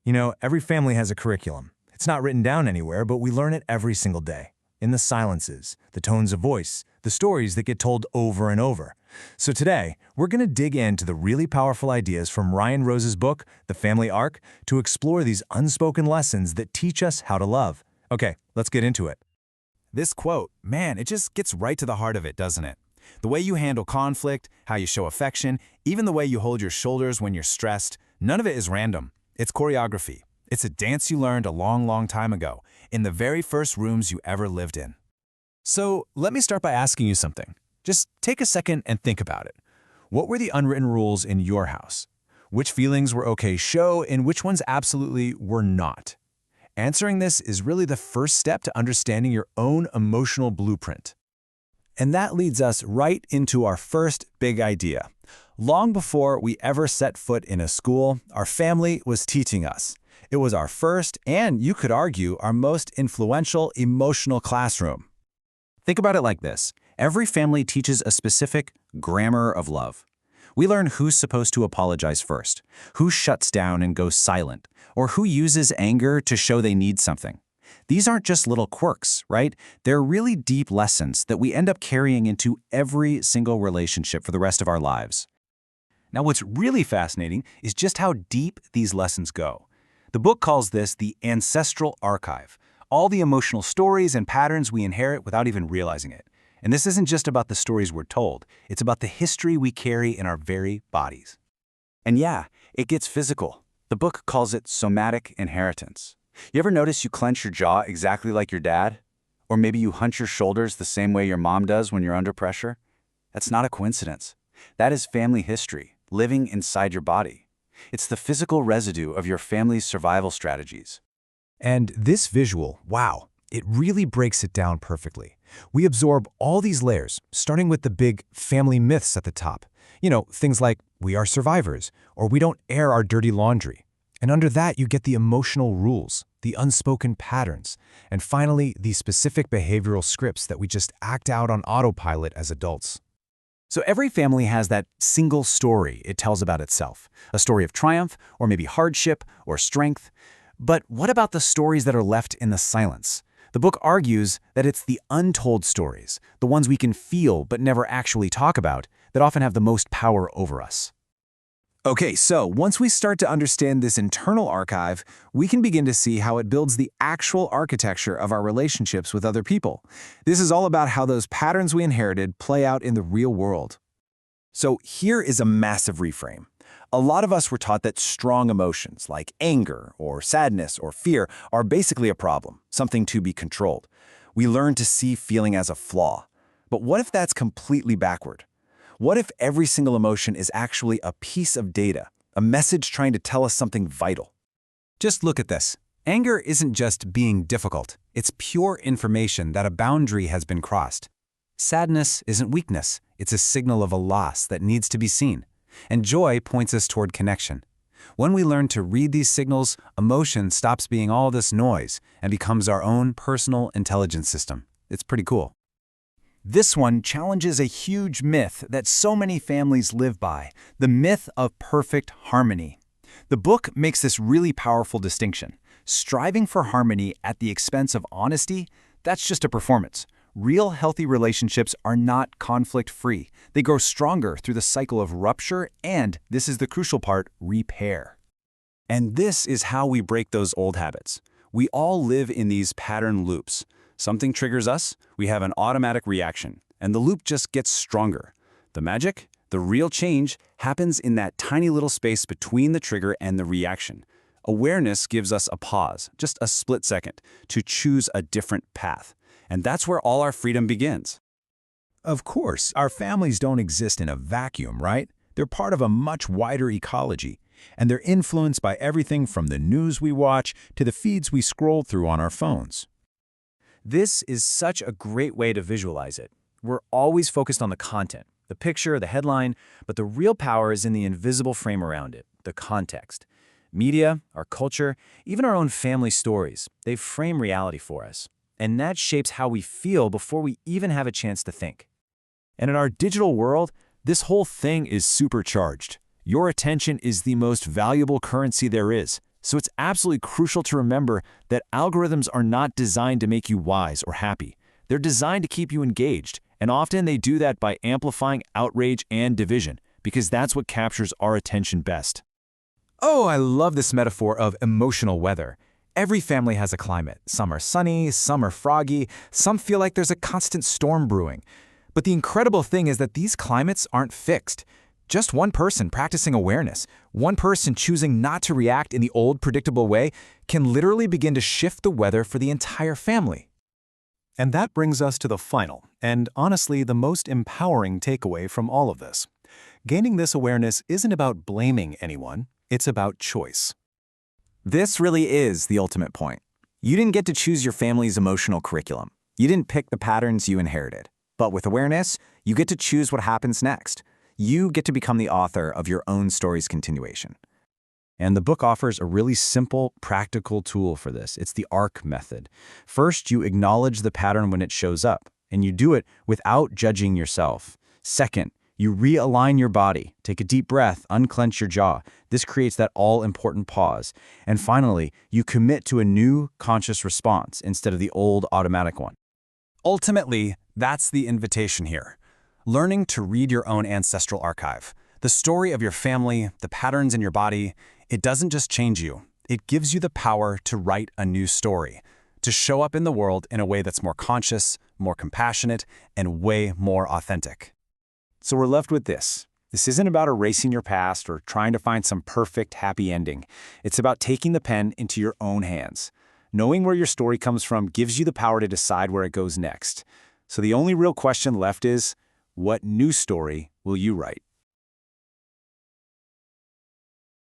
You know, every family has a curriculum. It's not written down anywhere, but we learn it every single day. In the silences, the tones of voice, the stories that get told over and over. So today, we're going to dig into the really powerful ideas from Ryan Rose's book, The Family Arc, to explore these unspoken lessons that teach us how to love. Okay, let's get into it. This quote, man, it just gets right to the heart of it, doesn't it? The way you handle conflict, how you show affection, even the way you hold your shoulders when you're stressed, none of it is random. It's choreography. It's a dance you learned a long, long time ago, in the very first rooms you ever lived in. So let me start by asking you something. Just take a second and think about it. What were the unwritten rules in your house? Which feelings were okay show and which ones absolutely were not? Answering this is really the first step to understanding your own emotional blueprint. And that leads us right into our first big idea. Long before we ever set foot in a school, our family was teaching us. It was our first, and you could argue, our most influential emotional classroom. Think about it like this. Every family teaches a specific grammar of love. We learn who's supposed to apologize first, who shuts down and goes silent, or who uses anger to show they need something. These aren't just little quirks, right? They're really deep lessons that we end up carrying into every single relationship for the rest of our lives. Now, what's really fascinating is just how deep these lessons go. The book calls this the ancestral archive, all the emotional stories and patterns we inherit without even realizing it. And this isn't just about the stories we're told, it's about the history we carry in our very bodies. And yeah, it gets physical. The book calls it somatic inheritance. You ever notice you clench your jaw exactly like your dad? Or maybe you hunch your shoulders the same way your mom does when you're under pressure? That's not a coincidence. That is family history, living inside your body. It's the physical residue of your family's survival strategies. And this visual, wow, it really breaks it down perfectly. We absorb all these layers, starting with the big family myths at the top. You know, things like, we are survivors, or we don't air our dirty laundry. And under that, you get the emotional rules, the unspoken patterns, and finally, the specific behavioral scripts that we just act out on autopilot as adults. So every family has that single story it tells about itself, a story of triumph, or maybe hardship, or strength. But what about the stories that are left in the silence? The book argues that it's the untold stories, the ones we can feel but never actually talk about, that often have the most power over us. Okay, so once we start to understand this internal archive, we can begin to see how it builds the actual architecture of our relationships with other people. This is all about how those patterns we inherited play out in the real world. So here is a massive reframe. A lot of us were taught that strong emotions like anger or sadness or fear are basically a problem, something to be controlled. We learn to see feeling as a flaw. But what if that's completely backward? What if every single emotion is actually a piece of data, a message trying to tell us something vital? Just look at this. Anger isn't just being difficult. It's pure information that a boundary has been crossed. Sadness isn't weakness. It's a signal of a loss that needs to be seen. And joy points us toward connection. When we learn to read these signals, emotion stops being all this noise and becomes our own personal intelligence system. It's pretty cool. This one challenges a huge myth that so many families live by, the myth of perfect harmony. The book makes this really powerful distinction. Striving for harmony at the expense of honesty, that's just a performance. Real healthy relationships are not conflict-free. They grow stronger through the cycle of rupture and, this is the crucial part, repair. And this is how we break those old habits. We all live in these pattern loops. Something triggers us, we have an automatic reaction, and the loop just gets stronger. The magic, the real change, happens in that tiny little space between the trigger and the reaction. Awareness gives us a pause, just a split second, to choose a different path. And that's where all our freedom begins. Of course, our families don't exist in a vacuum, right? They're part of a much wider ecology, and they're influenced by everything from the news we watch to the feeds we scroll through on our phones. This is such a great way to visualize it. We're always focused on the content, the picture, the headline, but the real power is in the invisible frame around it, the context. Media, our culture, even our own family stories, they frame reality for us. And that shapes how we feel before we even have a chance to think. And in our digital world, this whole thing is supercharged. Your attention is the most valuable currency there is. So it's absolutely crucial to remember that algorithms are not designed to make you wise or happy. They're designed to keep you engaged, and often they do that by amplifying outrage and division, because that's what captures our attention best. Oh, I love this metaphor of emotional weather. Every family has a climate. Some are sunny, some are froggy, some feel like there's a constant storm brewing. But the incredible thing is that these climates aren't fixed. Just one person practicing awareness, one person choosing not to react in the old predictable way, can literally begin to shift the weather for the entire family. And that brings us to the final, and honestly the most empowering takeaway from all of this. Gaining this awareness isn't about blaming anyone, it's about choice. This really is the ultimate point. You didn't get to choose your family's emotional curriculum. You didn't pick the patterns you inherited. But with awareness, you get to choose what happens next. You get to become the author of your own story's continuation. And the book offers a really simple, practical tool for this. It's the ARC method. First, you acknowledge the pattern when it shows up, and you do it without judging yourself. Second, you realign your body. Take a deep breath, unclench your jaw. This creates that all-important pause. And finally, you commit to a new conscious response instead of the old automatic one. Ultimately, that's the invitation here. Learning to read your own ancestral archive. The story of your family, the patterns in your body, it doesn't just change you. It gives you the power to write a new story, to show up in the world in a way that's more conscious, more compassionate, and way more authentic. So we're left with this. This isn't about erasing your past or trying to find some perfect, happy ending. It's about taking the pen into your own hands. Knowing where your story comes from gives you the power to decide where it goes next. So the only real question left is, what new story will you write?